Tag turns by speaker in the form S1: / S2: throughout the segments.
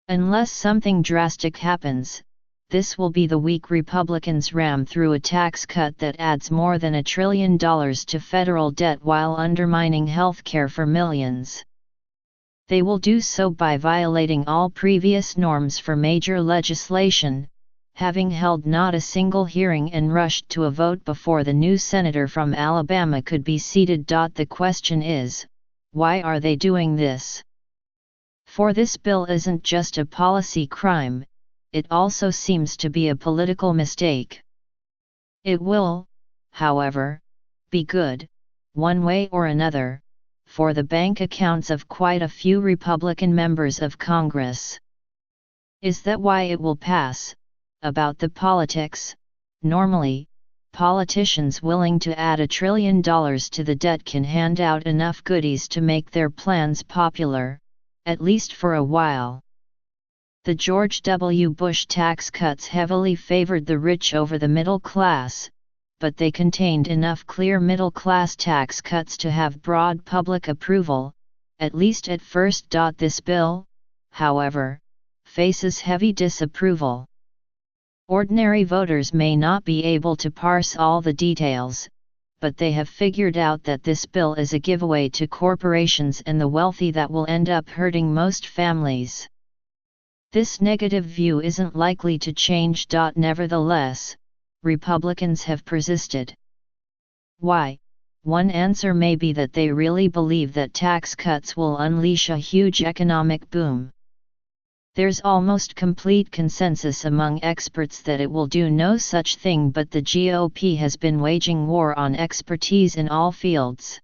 S1: Unless something drastic happens, this will be the week Republicans ram through a tax cut that adds more than $1 trillion to federal debt while undermining health care for millions. They will do so by violating all previous norms for major legislation, having held not a single hearing and rushed to a vote before the new senator from Alabama could be seated. The question is, why are they doing this? For this bill isn't just a policy crime, it also seems to be a political mistake. It will, however, be good, one way or another, for the bank accounts of quite a few Republican members of Congress. Is that why it will pass? About the politics, normally, politicians willing to add $1 trillion to the debt can hand out enough goodies to make their plans popular, at least for a while. The George W. Bush tax cuts heavily favored the rich over the middle class, but they contained enough clear middle-class tax cuts to have broad public approval, at least at first. This bill, however, faces heavy disapproval. Ordinary voters may not be able to parse all the details, but they have figured out that this bill is a giveaway to corporations and the wealthy that will end up hurting most families. This negative view isn't likely to change. Nevertheless, Republicans have persisted. Why? One answer may be that they really believe that tax cuts will unleash a huge economic boom. There's almost complete consensus among experts that it will do no such thing, but the GOP has been waging war on expertise in all fields.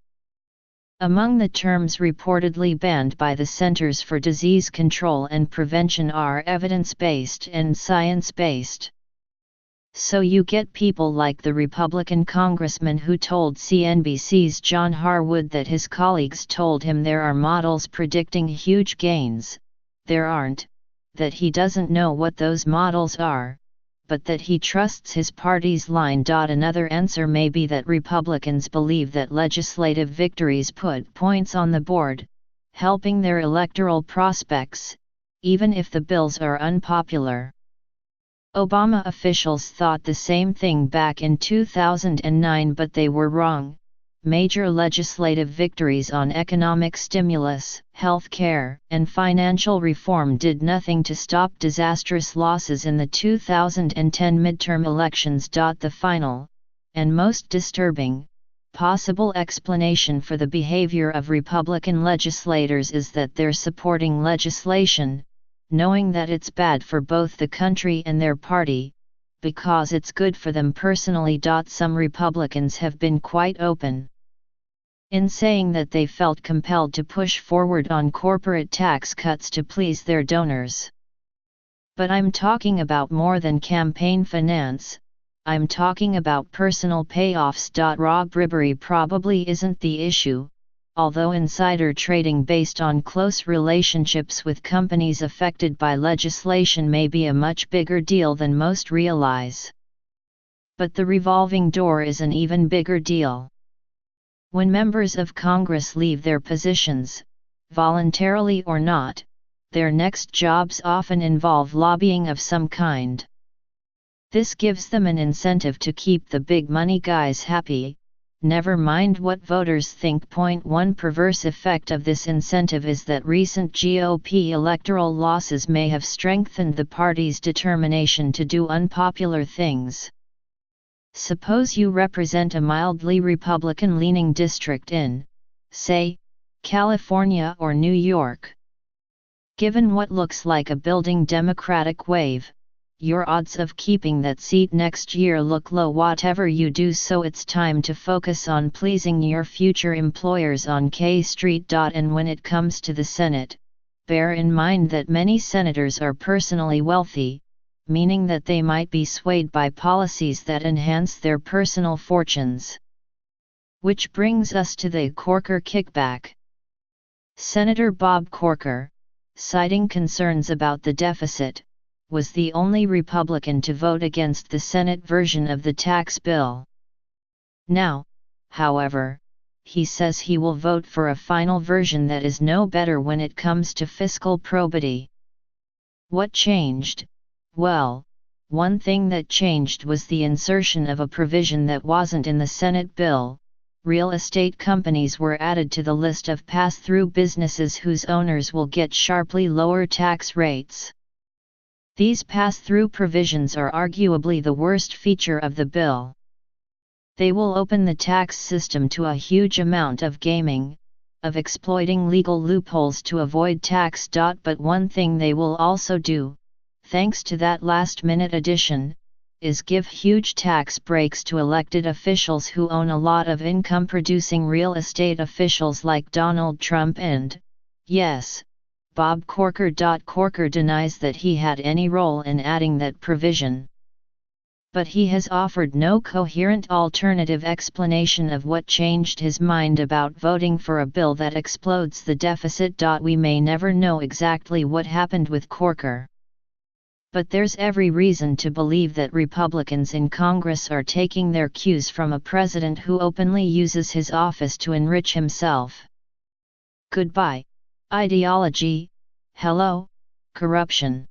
S1: Among the terms reportedly banned by the Centers for Disease Control and Prevention are evidence-based and science-based. So you get people like the Republican congressman who told CNBC's John Harwood that his colleagues told him there are models predicting huge gains. There aren't. That he doesn't know what those models are, but that he trusts his party's line. Another answer may be that Republicans believe that legislative victories put points on the board, helping their electoral prospects, even if the bills are unpopular. Obama officials thought the same thing back in 2009, but they were wrong. Major legislative victories on economic stimulus, health care, and financial reform did nothing to stop disastrous losses in the 2010 midterm elections. The final, and most disturbing, possible explanation for the behavior of Republican legislators is that they're supporting legislation, knowing that it's bad for both the country and their party, because it's good for them personally. Some Republicans have been quite open in saying that they felt compelled to push forward on corporate tax cuts to please their donors. But I'm talking about more than campaign finance, I'm talking about personal payoffs. Raw bribery probably isn't the issue, although insider trading based on close relationships with companies affected by legislation may be a much bigger deal than most realize. But the revolving door is an even bigger deal. When members of Congress leave their positions, voluntarily or not, their next jobs often involve lobbying of some kind. This gives them an incentive to keep the big money guys happy, never mind what voters think. One perverse effect of this incentive is that recent GOP electoral losses may have strengthened the party's determination to do unpopular things. Suppose you represent a mildly Republican-leaning district in, say, California or New York. Given what looks like a building Democratic wave, your odds of keeping that seat next year look low. Whatever you do, so it's time to focus on pleasing your future employers on K Street. And when it comes to the Senate, bear in mind that many senators are personally wealthy, meaning that they might be swayed by policies that enhance their personal fortunes. Which brings us to the Corker kickback. Senator Bob Corker, citing concerns about the deficit, was the only Republican to vote against the Senate version of the tax bill. Now, however, he says he will vote for a final version that is no better when it comes to fiscal probity. What changed? Well, one thing that changed was the insertion of a provision that wasn't in the Senate bill. Real estate companies were added to the list of pass-through businesses whose owners will get sharply lower tax rates. These pass-through provisions are arguably the worst feature of the bill. They will open the tax system to a huge amount of gaming, of exploiting legal loopholes to avoid tax. But one thing they will also do, thanks to that last-minute addition, is give huge tax breaks to elected officials who own a lot of income-producing real estate officials like Donald Trump and, yes, Bob Corker. Corker denies that he had any role in adding that provision. But he has offered no coherent alternative explanation of what changed his mind about voting for a bill that explodes the deficit. We may never know exactly what happened with Corker. But there's every reason to believe that Republicans in Congress are taking their cues from a president who openly uses his office to enrich himself. Goodbye, ideology. Hello, corruption.